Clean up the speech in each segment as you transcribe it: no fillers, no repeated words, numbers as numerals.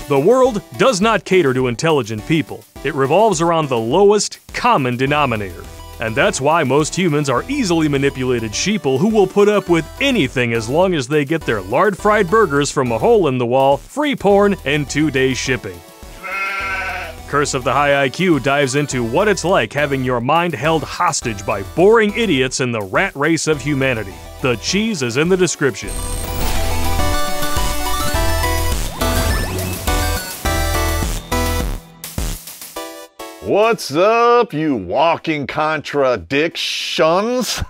The world does not cater to intelligent people. It revolves around the lowest common denominator. And that's why most humans are easily manipulated sheeple who will put up with anything as long as they get their lard-fried burgers from a hole in the wall, free porn, and 2-day shipping. Curse of the High IQ dives into what it's like having your mind held hostage by boring idiots in the rat race of humanity. The cheese is in the description. What's up, you walking contradictions?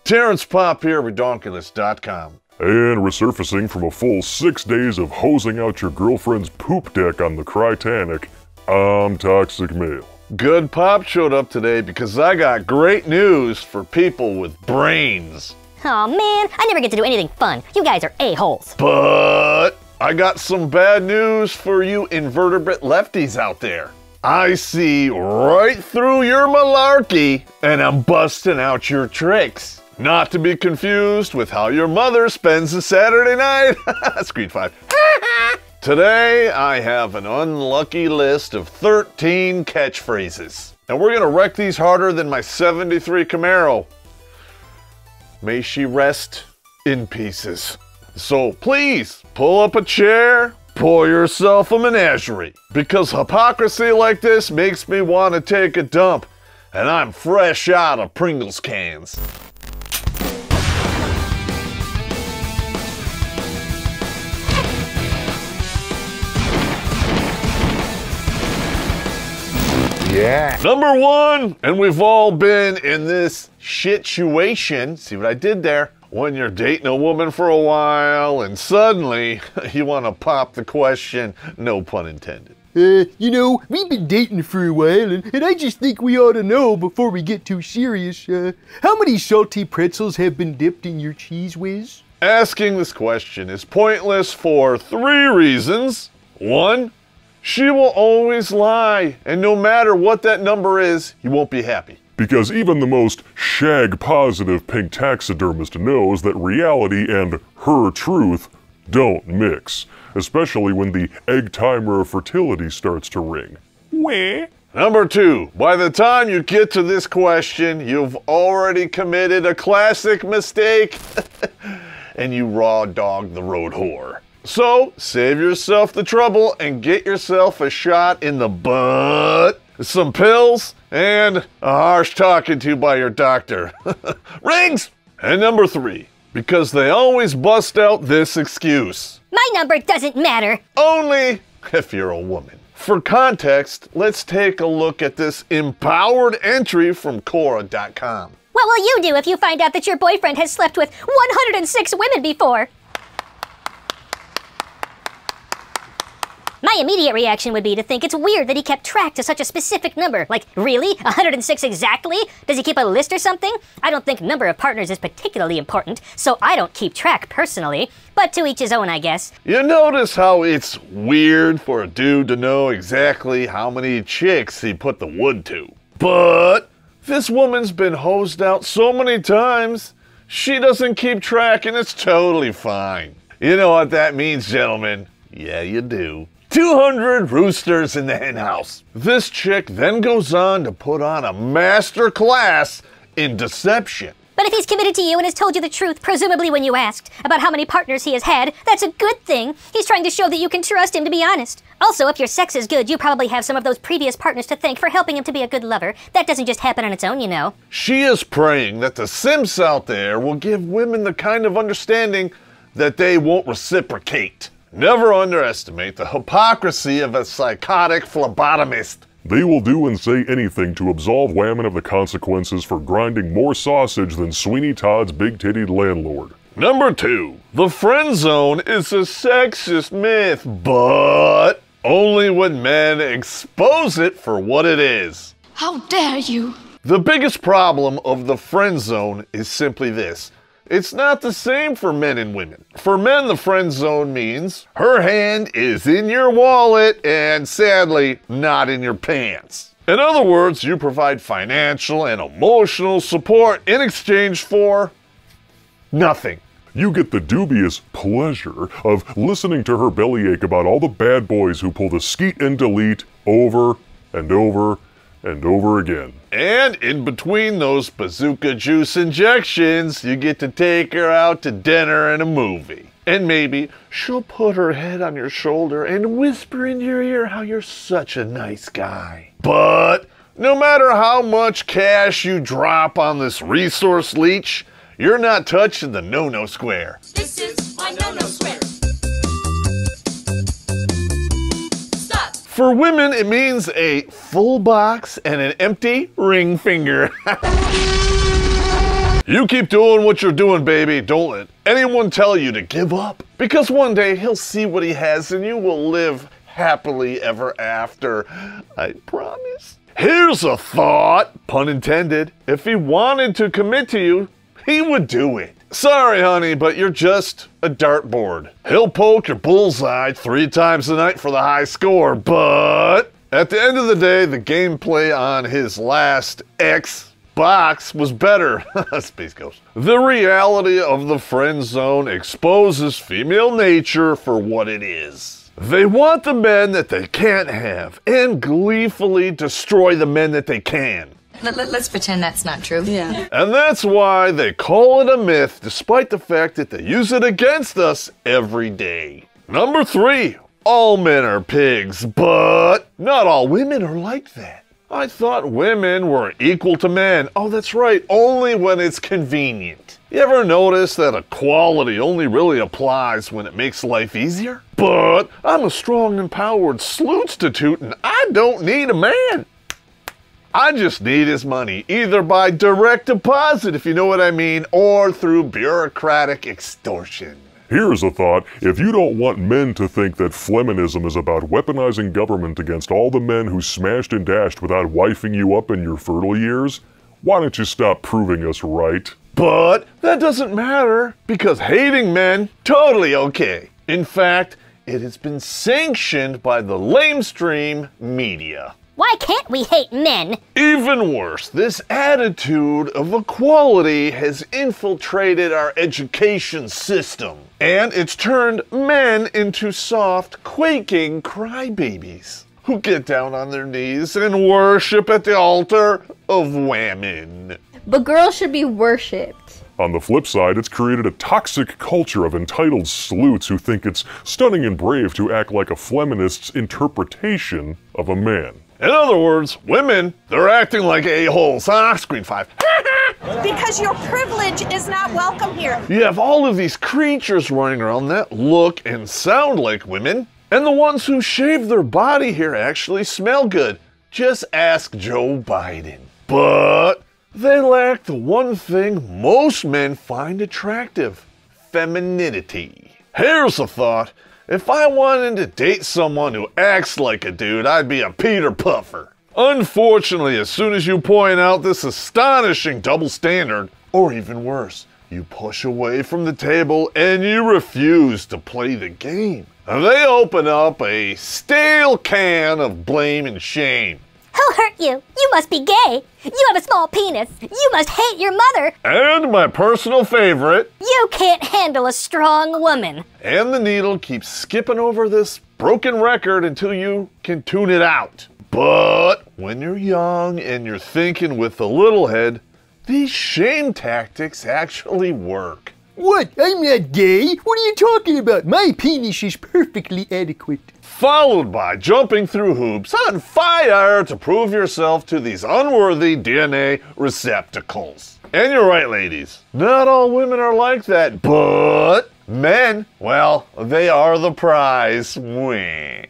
Terrence Popp here, Redonkulous.com. And resurfacing from a full 6 days of hosing out your girlfriend's poop deck on the Crytanic, I'm Toxic Male. Good Pop showed up today because I got great news for people with brains. Aw man, I never get to do anything fun. You guys are a-holes. But I got some bad news for you invertebrate lefties out there. I see right through your malarkey, and I'm busting out your tricks. Not to be confused with how your mother spends a Saturday night. Screen 5. Today, I have an unlucky list of 13 catchphrases. And we're gonna wreck these harder than my 73 Camaro. May she rest in pieces. So please, pull up a chair, pour yourself a menagerie, because hypocrisy like this makes me want to take a dump, and I'm fresh out of Pringles cans. Yeah. Number one, and we've all been in this shit-situation, see what I did there? When you're dating a woman for a while and suddenly you want to pop the question, no pun intended. You know, we've been dating for a while and I just think we ought to know before we get too serious. How many salty pretzels have been dipped in your cheese whiz? Asking this question is pointless for 3 reasons. 1, she will always lie, and no matter what that number is, you won't be happy. Because even the most shag-positive pink taxidermist knows that reality and her truth don't mix, especially when the egg timer of fertility starts to ring. Wah. Number 2, by the time you get to this question, you've already committed a classic mistake, and you raw dogged the road whore. So, save yourself the trouble and get yourself a shot in the butt, some pills, and a harsh talking to by your doctor. Rings! And number 3, because they always bust out this excuse. My number doesn't matter. Only if you're a woman. For context, let's take a look at this empowered entry from Quora.com. What will you do if you find out that your boyfriend has slept with 106 women before? My immediate reaction would be to think it's weird that he kept track to such a specific number. Like, really? 106 exactly? Does he keep a list or something? I don't think number of partners is particularly important, so I don't keep track personally. But to each his own, I guess. You notice how it's weird for a dude to know exactly how many chicks he put the wood to. But this woman's been hosed out so many times, she doesn't keep track and it's totally fine. You know what that means, gentlemen? Yeah, you do. 200 roosters in the henhouse. This chick then goes on to put on a master class in deception. But if he's committed to you and has told you the truth, presumably when you asked, about how many partners he has had, that's a good thing. He's trying to show that you can trust him, to be honest. Also, if your sex is good, you probably have some of those previous partners to thank for helping him to be a good lover. That doesn't just happen on its own, you know. She is praying that the simps out there will give women the kind of understanding that they won't reciprocate. Never underestimate the hypocrisy of a psychotic phlebotomist. They will do and say anything to absolve women of the consequences for grinding more sausage than Sweeney Todd's big-tittied landlord. Number 2, the friend zone is a sexist myth, but only when men expose it for what it is. How dare you? The biggest problem of the friend zone is simply this. It's not the same for men and women. For men, the friend zone means her hand is in your wallet and, sadly, not in your pants. In other words, you provide financial and emotional support in exchange for nothing. you get the dubious pleasure of listening to her bellyache about all the bad boys who pull the skeet and delete over and over and over again. And in between those bazooka juice injections, you get to take her out to dinner and a movie. And maybe she'll put her head on your shoulder and whisper in your ear how you're such a nice guy. But no matter how much cash you drop on this resource leech, you're not touching the no-no square. This is my no-no square. Stop. For women, it means a full box and an empty ring finger. You keep doing what you're doing, baby. Don't let anyone tell you to give up. Because one day he'll see what he has and you will live happily ever after. I promise. Here's a thought, pun intended. If he wanted to commit to you, he would do it. Sorry, honey, but you're just a dartboard. He'll poke your bullseye 3 times a night for the high score, but at the end of the day, the gameplay on his last Xbox was better. Space Ghost. The reality of the friend zone exposes female nature for what it is. They want the men that they can't have and gleefully destroy the men that they can. Let's pretend that's not true. Yeah. And that's why they call it a myth, despite the fact that they use it against us every day. Number 3, all men are pigs, but not all women are like that. I thought women were equal to men. Oh, that's right, only when it's convenient. You ever notice that equality only really applies when it makes life easier? But I'm a strong, empowered slootstitute and I don't need a man. I just need his money, either by direct deposit, if you know what I mean, or through bureaucratic extortion. Here's a thought. If you don't want men to think that feminism is about weaponizing government against all the men who smashed and dashed without wifing you up in your fertile years, why don't you stop proving us right? But that doesn't matter, because hating men, totally okay. In fact, it has been sanctioned by the lamestream media. Why can't we hate men? Even worse, this attitude of equality has infiltrated our education system, and it's turned men into soft, quaking crybabies who get down on their knees and worship at the altar of women. But girls should be worshipped. On the flip side, it's created a toxic culture of entitled sleuths who think it's stunning and brave to act like a feminist's interpretation of a man. In other words, women, they're acting like a-holes. Screen 5. Because your privilege is not welcome here. You have all of these creatures running around that look and sound like women, and the ones who shave their body hair actually smell good. Just ask Joe Biden. But they lack the one thing most men find attractive: femininity. Here's a thought. If I wanted to date someone who acts like a dude, I'd be a Peter Puffer. Unfortunately, as soon as you point out this astonishing double standard, or even worse, you push away from the table and you refuse to play the game, they open up a stale can of blame and shame. Who hurt you? You must be gay. You have a small penis. You must hate your mother. And my personal favorite, You can't handle a strong woman. and the needle keeps skipping over this broken record until you can tune it out. But when you're young and you're thinking with a little head, these shame tactics actually work. What? I'm not gay. What are you talking about? My penis is perfectly adequate. Followed by jumping through hoops on fire to prove yourself to these unworthy DNA receptacles. And you're right, ladies. Not all women are like that, but men, well, they are the prize. Wah.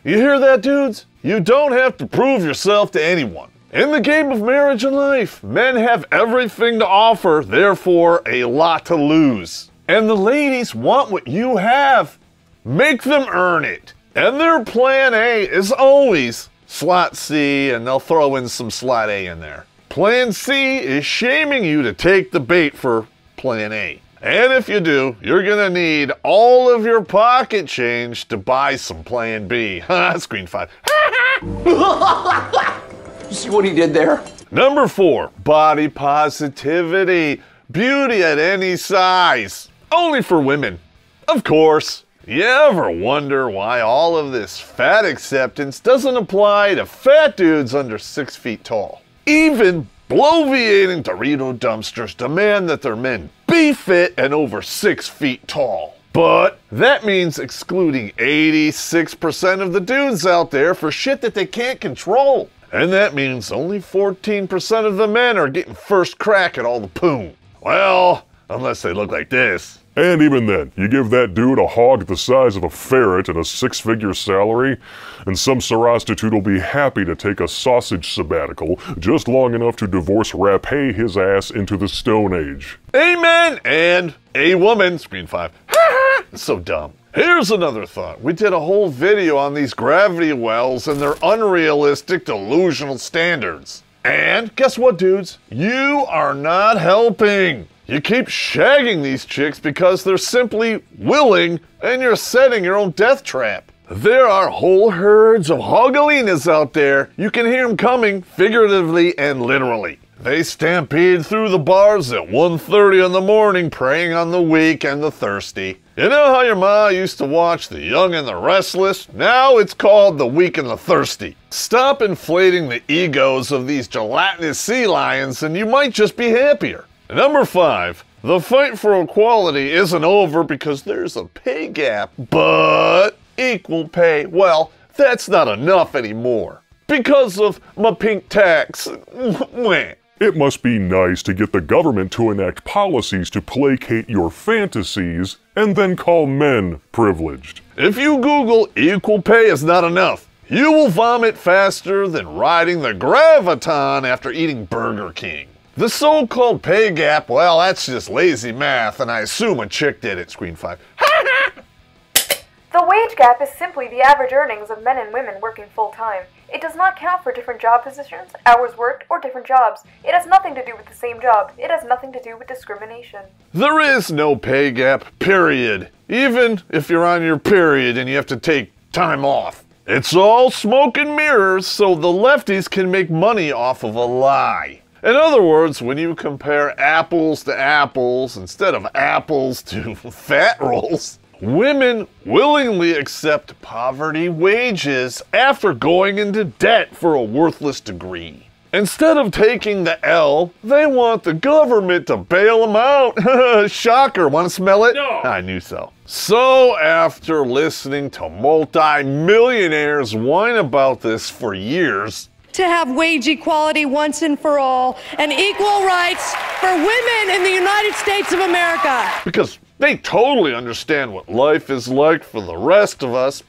You hear that, dudes? You don't have to prove yourself to anyone. In the game of marriage and life, men have everything to offer, therefore a lot to lose. And the ladies want what you have. Make them earn it. And their plan A is always slot C, and they'll throw in some slot A in there. Plan C is shaming you to take the bait for plan A. And if you do, you're gonna need all of your pocket change to buy some plan B. Screen 5. See what he did there? Number 4, body positivity. Beauty at any size. Only for women. Of course. You ever wonder why all of this fat acceptance doesn't apply to fat dudes under 6 feet tall? Even bloviating Dorito dumpsters demand that their men be fit and over 6 feet tall. But that means excluding 86% of the dudes out there for shit that they can't control. And that means only 14% of the men are getting first crack at all the poon. Well, unless they look like this. And even then, you give that dude a hog the size of a ferret and a 6-figure salary, and some prostitute will be happy to take a sausage sabbatical just long enough to divorce rapé his ass into the Stone Age. Amen! And a woman, screen 5. So dumb. Here's another thought. We did a whole video on these gravity wells and their unrealistic, delusional standards. And guess what, dudes? You are not helping. You keep shagging these chicks because they're simply willing, and you're setting your own death trap. There are whole herds of hogalinas out there. You can hear them coming, figuratively and literally. They stampede through the bars at 1:30 in the morning, preying on the weak and the thirsty. You know how your ma used to watch The Young and the Restless? Now it's called The Weak and the Thirsty. Stop inflating the egos of these gelatinous sea lions and you might just be happier. Number 5, the fight for equality isn't over because there's a pay gap, but equal pay, well, that's not enough anymore. Because of my pink tax. It must be nice to get the government to enact policies to placate your fantasies and then call men privileged. If you Google equal pay is not enough, you will vomit faster than riding the Graviton after eating Burger King. The so-called pay gap, well, that's just lazy math, and I assume a chick did it, screen 5. The wage gap is simply the average earnings of men and women working full-time. It does not count for different job positions, hours worked, or different jobs. It has nothing to do with the same job. It has nothing to do with discrimination. There is no pay gap, period. Even if you're on your period and you have to take time off. It's all smoke and mirrors so the lefties can make money off of a lie. In other words, when you compare apples to apples instead of apples to fat rolls, women willingly accept poverty wages after going into debt for a worthless degree. Instead of taking the L, they want the government to bail them out. Shocker, want to smell it? No. I knew so. So after listening to multi-millionaires whine about this for years, to have wage equality once and for all and equal rights for women in the United States of America. Because they totally understand what life is like for the rest of us.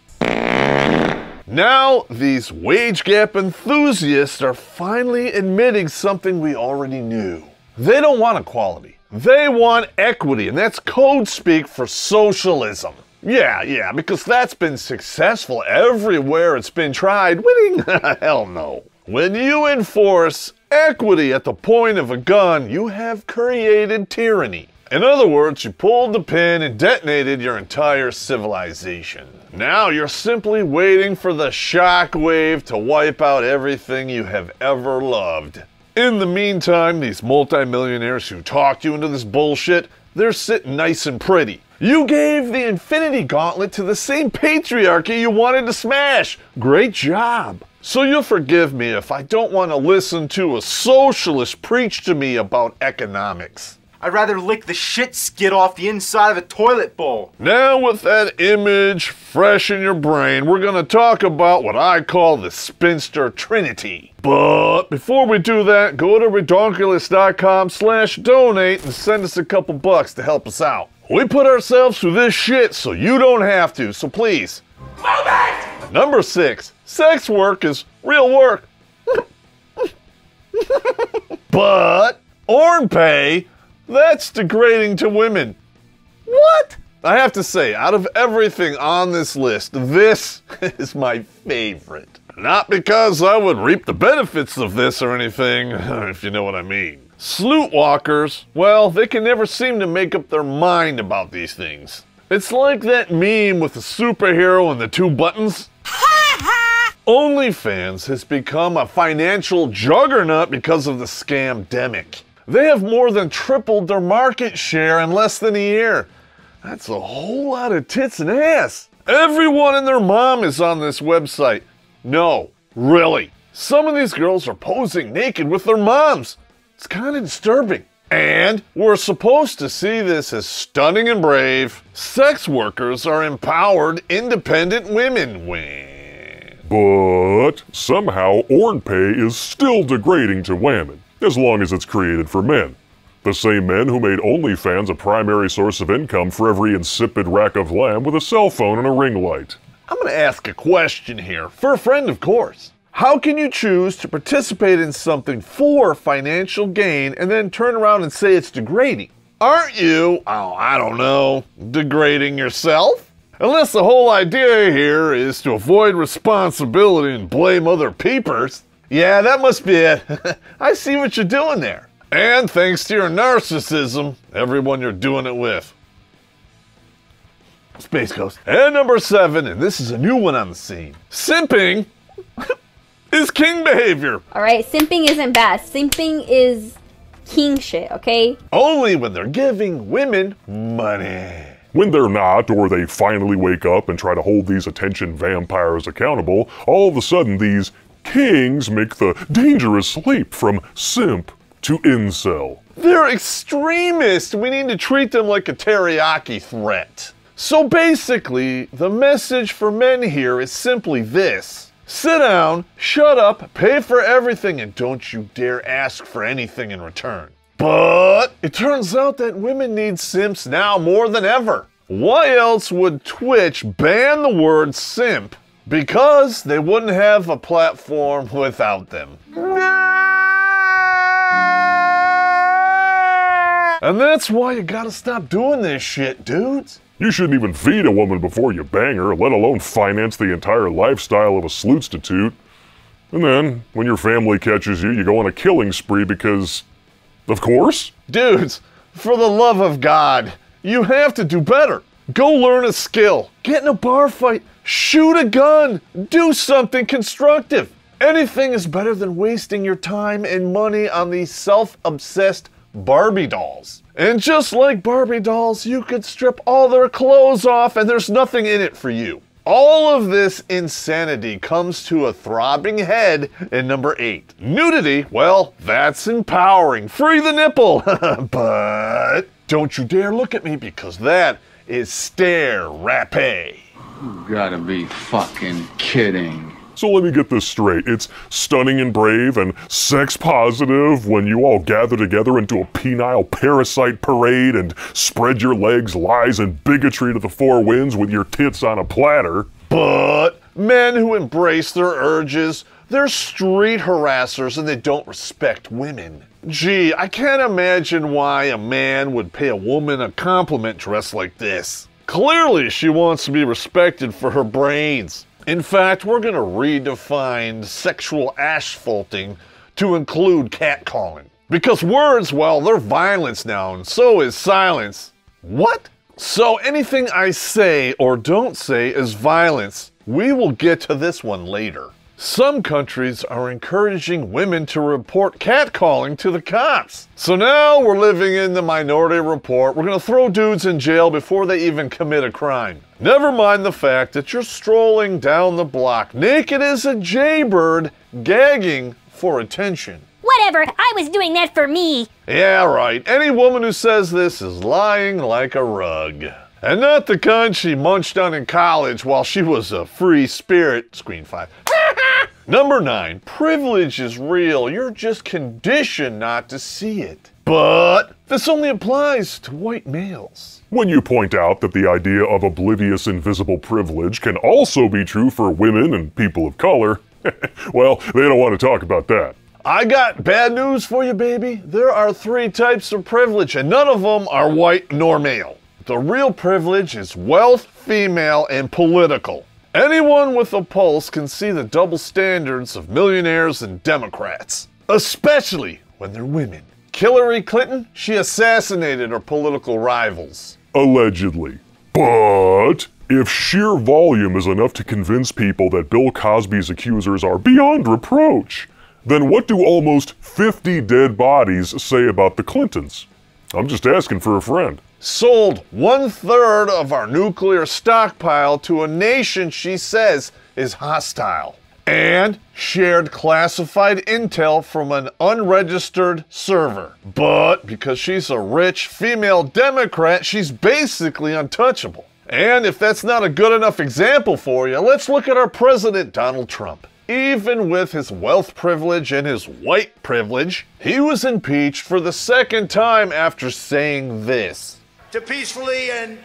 Now, these wage gap enthusiasts are finally admitting something we already knew. They don't want equality. They want equity, and that's code speak for socialism. Yeah, because that's been successful everywhere it's been tried. Winning? Hell no. When you enforce equity at the point of a gun, you have created tyranny. In other words, you pulled the pin and detonated your entire civilization. Now you're simply waiting for the shockwave to wipe out everything you have ever loved. In the meantime, these multimillionaires who talked you into this bullshit, they're sitting nice and pretty. You gave the Infinity Gauntlet to the same patriarchy you wanted to smash. Great job. So you'll forgive me if I don't want to listen to a socialist preach to me about economics. I'd rather lick the shit skid off the inside of a toilet bowl. Now with that image fresh in your brain, we're going to talk about what I call the spinster trinity. But before we do that, go to redonkulous.com/donate and send us a couple bucks to help us out. We put ourselves through this shit so you don't have to, so please. Move it! Number 6, sex work is real work. But earned pay, that's degrading to women. What? I have to say, out of everything on this list, this is my favorite. Not because I would reap the benefits of this or anything, if you know what I mean. Sloot walkers, well, they can never seem to make up their mind about these things. It's like that meme with the superhero and the 2 buttons. OnlyFans has become a financial juggernaut because of the scamdemic. They have more than tripled their market share in less than a year. That's a whole lot of tits and ass. Everyone and their mom is on this website. No, really. Some of these girls are posing naked with their moms. It's kind of disturbing. And we're supposed to see this as stunning and brave. Sex workers are empowered, independent women. But somehow orn pay is still degrading to women, as long as it's created for men. The same men who made OnlyFans a primary source of income for every insipid rack of lamb with a cell phone and a ring light. I'm going to ask a question here, for a friend of course. How can you choose to participate in something for financial gain and then turn around and say it's degrading? Aren't you, I don't know, degrading yourself? Unless the whole idea here is to avoid responsibility and blame other peepers. Yeah, that must be it. I see what you're doing there. And thanks to your narcissism, everyone you're doing it with. Space Ghost. And number 7, and this is a new one on the scene. Simping is king behavior. Alright, simping isn't bad. Simping is king shit, okay? Only when they're giving women money. When they're not, or they finally wake up and try to hold these attention vampires accountable, all of a sudden these kings make the dangerous leap from simp to incel. They're extremists. We need to treat them like a teriyaki threat. So basically, the message for men here is simply this. Sit down, shut up, pay for everything, and don't you dare ask for anything in return. But it turns out that women need simps now more than ever. Why else would Twitch ban the word simp? Because they wouldn't have a platform without them. And that's why you gotta stop doing this shit, dudes. You shouldn't even feed a woman before you bang her, let alone finance the entire lifestyle of a slootstitute. And then, when your family catches you, you go on a killing spree because, of course? Dudes, for the love of God, you have to do better. Go learn a skill, get in a bar fight, shoot a gun, do something constructive. Anything is better than wasting your time and money on these self-obsessed Barbie dolls. And just like Barbie dolls, you could strip all their clothes off and there's nothing in it for you. All of this insanity comes to a throbbing head in number 8. Nudity, well, that's empowering. Free the nipple. But don't you dare look at me because that is stare rapé. You gotta be fucking kidding. So let me get this straight. It's stunning and brave and sex positive when you all gather together into a penile parasite parade and spread your legs, lies, and bigotry to the four winds with your tits on a platter. But men who embrace their urges, they're street harassers and they don't respect women. Gee, I can't imagine why a man would pay a woman a compliment dressed like this. Clearly, she wants to be respected for her brains. In fact, we're going to redefine sexual asphalting to include catcalling. Because words, well, they're violence now, and so is silence. What? So anything I say or don't say is violence. We will get to this one later. Some countries are encouraging women to report catcalling to the cops. So now we're living in the Minority Report. We're gonna throw dudes in jail before they even commit a crime. Never mind the fact that you're strolling down the block naked as a jaybird, gagging for attention. Whatever, I was doing that for me. Yeah, right. Any woman who says this is lying like a rug. And not the kind she munched on in college while she was a free spirit. Screen 5. Number 9, privilege is real. You're just conditioned not to see it. But this only applies to white males. When you point out that the idea of oblivious invisible privilege can also be true for women and people of color, well, they don't want to talk about that. I got bad news for you, baby. There are 3 types of privilege, and none of them are white nor male. The real privilege is wealth, female, and political. Anyone with a pulse can see the double standards of millionaires and Democrats, especially when they're women. Hillary Clinton, she assassinated her political rivals. Allegedly. But If sheer volume is enough to convince people that Bill Cosby's accusers are beyond reproach, then what do almost 50 dead bodies say about the Clintons? I'm just asking for a friend. Sold 1/3 of our nuclear stockpile to a nation she says is hostile. And shared classified intel from an unregistered server. But because she's a rich female Democrat, she's basically untouchable. And if that's not a good enough example for you, let's look at our president, Donald Trump. Even with his wealth privilege and his white privilege, he was impeached for the second time after saying this. To peacefully and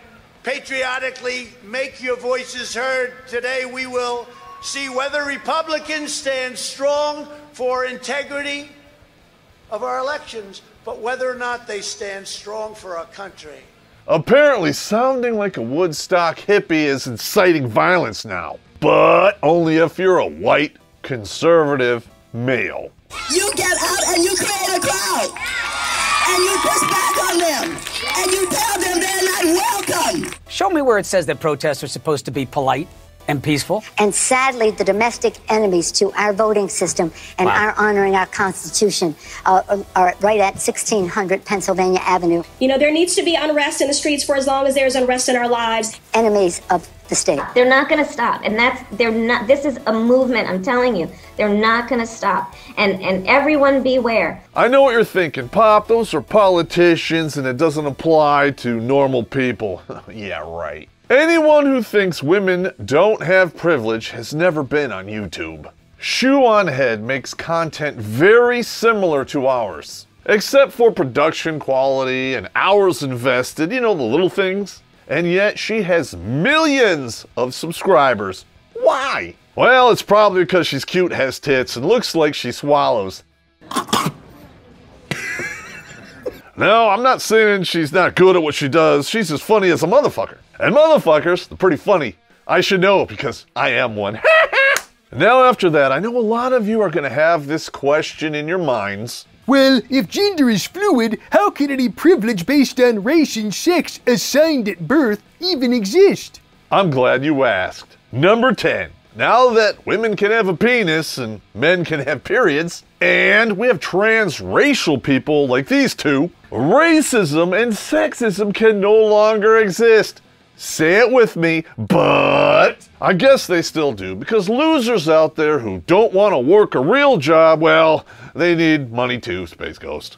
patriotically make your voices heard, today we will see whether Republicans stand strong for integrity of our elections, but whether or not they stand strong for our country. Apparently, sounding like a Woodstock hippie is inciting violence now. But only if you're a white, conservative male. You get out and you create a crowd. And you push back on them. And you tell them they're not welcome. Show me where it says that protests are supposed to be polite and peaceful. And sadly, the domestic enemies to our voting system and our honoring our Constitution are right at 1600 Pennsylvania Avenue. You know, there needs to be unrest in the streets for as long as there's unrest in our lives. Enemies of the state. They're not going to stop. And this is a movement, I'm telling you. They're not going to stop. And everyone beware. I know what you're thinking, Pop. Those are politicians and it doesn't apply to normal people. Yeah, right. Anyone who thinks women don't have privilege has never been on YouTube. Shoe on Head makes content very similar to ours, except for production quality and hours invested, you know, the little things. And yet she has millions of subscribers. Why? Well, it's probably because she's cute, has tits, and looks like she swallows. No, I'm not saying she's not good at what she does. She's as funny as a motherfucker. And motherfuckers, they're pretty funny. I should know because I am one. Now after that, I know a lot of you are going to have this question in your minds. Well, if gender is fluid, how can any privilege based on race and sex assigned at birth even exist? I'm glad you asked. Number 10. Now that women can have a penis and men can have periods, and we have transracial people like these two, racism and sexism can no longer exist. Say it with me, but I guess they still do, because losers out there who don't want to work a real job, well, they need money too, Space Ghost.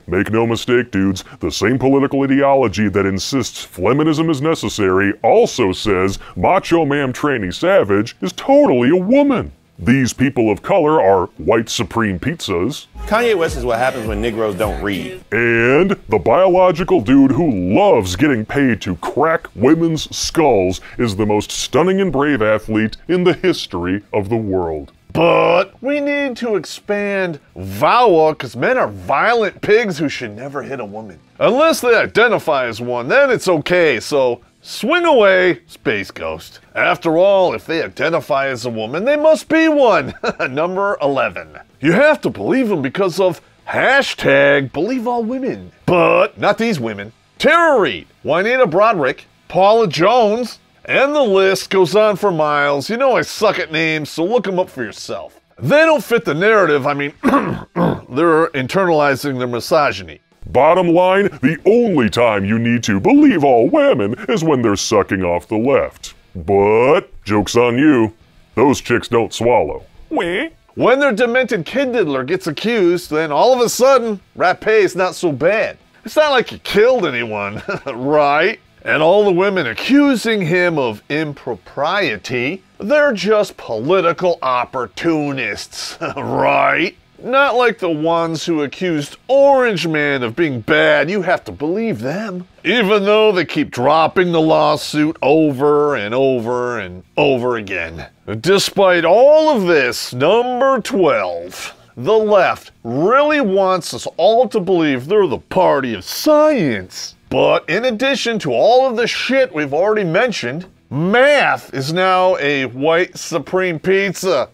Make no mistake, dudes, the same political ideology that insists feminism is necessary also says Macho Man Tranny Savage is totally a woman. These people of color are white supreme pizzas. Kanye West is what happens when Negroes don't read. And the biological dude who loves getting paid to crack women's skulls is the most stunning and brave athlete in the history of the world. But we need to expand VAWA because men are violent pigs who should never hit a woman. Unless they identify as one, then it's okay, so swing away, Space Ghost. After all, if they identify as a woman, they must be one. Number 11. You have to believe them because of hashtag believe all women. But not these women. Tara Reid, Juanita Broderick, Paula Jones, and the list goes on for miles. You know I suck at names, so look them up for yourself. They don't fit the narrative. I mean, they're internalizing their misogyny. Bottom line, the only time you need to believe all women is when they're sucking off the left. But, joke's on you, those chicks don't swallow. Weh? When their demented kid diddler gets accused, then all of a sudden, rapé's not so bad. It's not like he killed anyone, right? And all the women accusing him of impropriety, they're just political opportunists, right? Not like the ones who accused Orange Man of being bad. You have to believe them. Even though they keep dropping the lawsuit over and over and over again. Despite all of this, number 12. The left really wants us all to believe they're the party of science. But in addition to all of the shit we've already mentioned, math is now a white supreme pizza.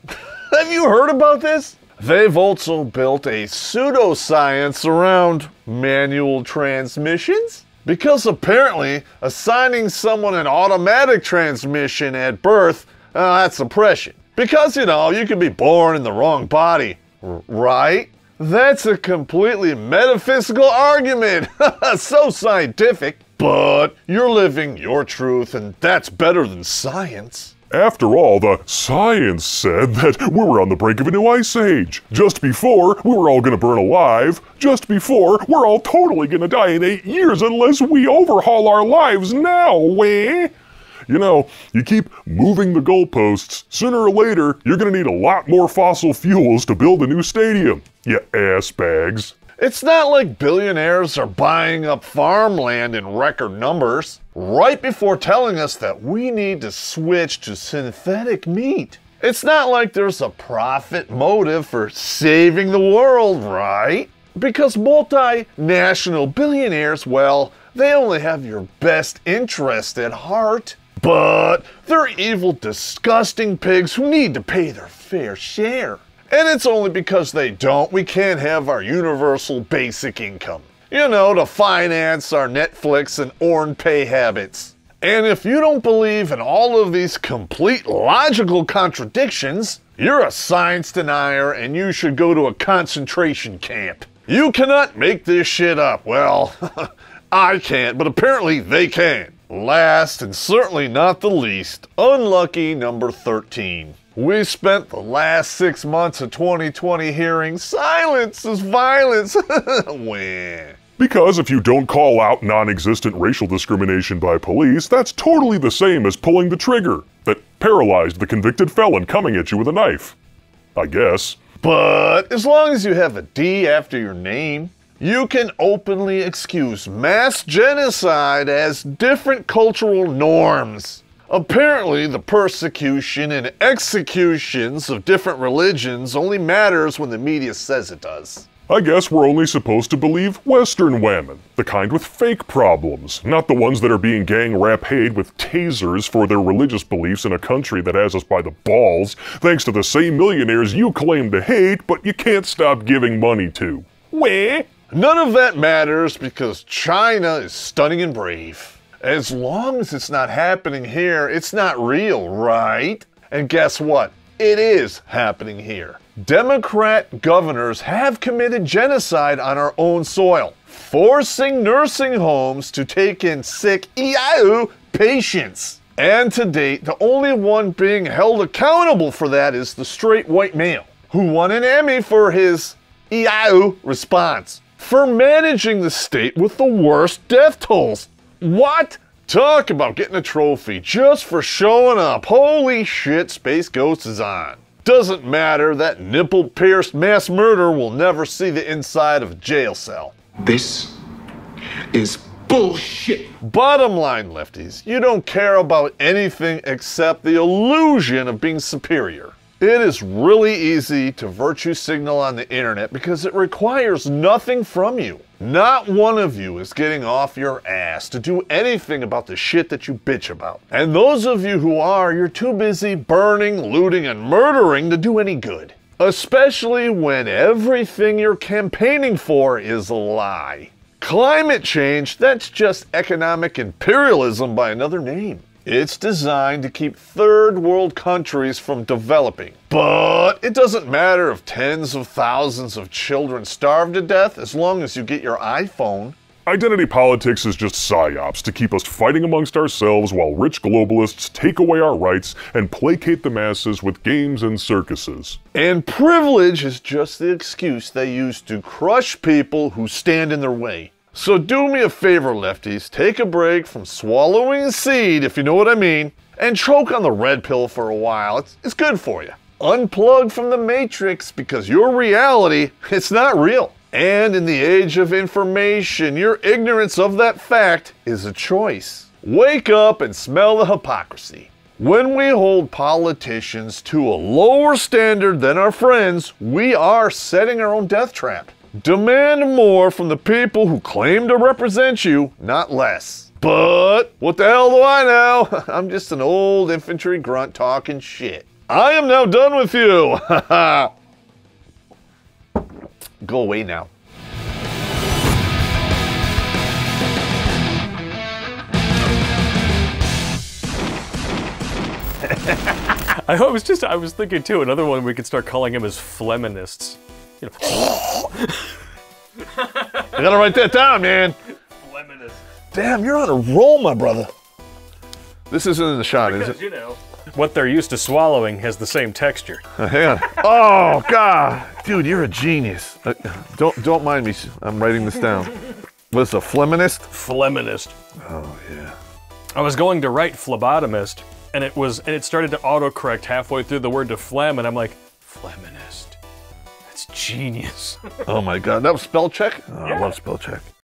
Have you heard about this? They've also built a pseudoscience around manual transmissions. Because apparently assigning someone an automatic transmission at birth, that's oppression. Because, you know, you can be born in the wrong body, right? That's a completely metaphysical argument. So scientific. But you're living your truth, and that's better than science. After all, the science said that we were on the brink of a new ice age. Just before, we were all gonna burn alive. Just before, we're all totally gonna die in 8 years unless we overhaul our lives now, weh? You know, you keep moving the goalposts, sooner or later, you're gonna need a lot more fossil fuels to build a new stadium, you ass bags. It's not like billionaires are buying up farmland in record numbers right before telling us that we need to switch to synthetic meat. It's not like there's a profit motive for saving the world, right? Because multinational billionaires, well, they only have your best interest at heart. But they're evil, disgusting pigs who need to pay their fair share. And it's only because they don't we can't have our universal basic income. You know, to finance our Netflix and Orn pay habits. And if you don't believe in all of these complete logical contradictions, you're a science denier and you should go to a concentration camp. You cannot make this shit up. Well, I can't, but apparently they can. Last, and certainly not the least, unlucky number 13. We spent the last 6 months of 2020 hearing silence is violence. Wah. Because if you don't call out non-existent racial discrimination by police, that's totally the same as pulling the trigger that paralyzed the convicted felon coming at you with a knife. I guess. But as long as you have a D after your name, you can openly excuse mass genocide as different cultural norms. Apparently, the persecution and executions of different religions only matters when the media says it does. I guess we're only supposed to believe Western women, the kind with fake problems, not the ones that are being gang raped with tasers for their religious beliefs in a country that has us by the balls, thanks to the same millionaires you claim to hate, but you can't stop giving money to. Wah? None of that matters because China is stunning and brave. As long as it's not happening here, it's not real, right? And guess what? It is happening here. Democrat governors have committed genocide on our own soil, forcing nursing homes to take in sick patients. And to date, the only one being held accountable for that is the straight white male, who won an Emmy for his response, for managing the state with the worst death tolls. What? Talk about getting a trophy just for showing up. Holy shit, Space Ghost is on. Doesn't matter, that nipple-pierced mass murderer will never see the inside of a jail cell. This is bullshit. Bottom line, lefties, you don't care about anything except the illusion of being superior. It is really easy to virtue signal on the internet because it requires nothing from you. Not one of you is getting off your ass to do anything about the shit that you bitch about. And those of you who are, you're too busy burning, looting, and murdering to do any good. Especially when everything you're campaigning for is a lie. Climate change, that's just economic imperialism by another name. It's designed to keep third world countries from developing. But it doesn't matter if tens of thousands of children starve to death as long as you get your iPhone. Identity politics is just psyops to keep us fighting amongst ourselves while rich globalists take away our rights and placate the masses with games and circuses. And privilege is just the excuse they use to crush people who stand in their way. So do me a favor, lefties, take a break from swallowing seed, if you know what I mean, and choke on the red pill for a while. It's good for you. Unplug from the matrix because your reality, it's not real. And in the age of information, your ignorance of that fact is a choice. Wake up and smell the hypocrisy. When we hold politicians to a lower standard than our friends, we are setting our own death trap. Demand more from the people who claim to represent you, not less. But what the hell do I know? I'm just an old infantry grunt talking shit. I am now done with you. Go away now. I was thinking too, another one we could start calling him is Fleminists. You know. I gotta write that down, man. Fleminist. Damn, you're on a roll, my brother. This isn't in the shot, is it? You know, what they're used to swallowing has the same texture. Hang on. Oh, God. Dude, you're a genius. Don't mind me. I'm writing this down. What is a Fleminist? Fleminist. Oh, yeah. I was going to write phlebotomist, and it started to autocorrect halfway through the word to phlegm, and I'm like, Fleminist. That's genius. Oh, my God. That was spell check? Oh, Yeah. I love spell check.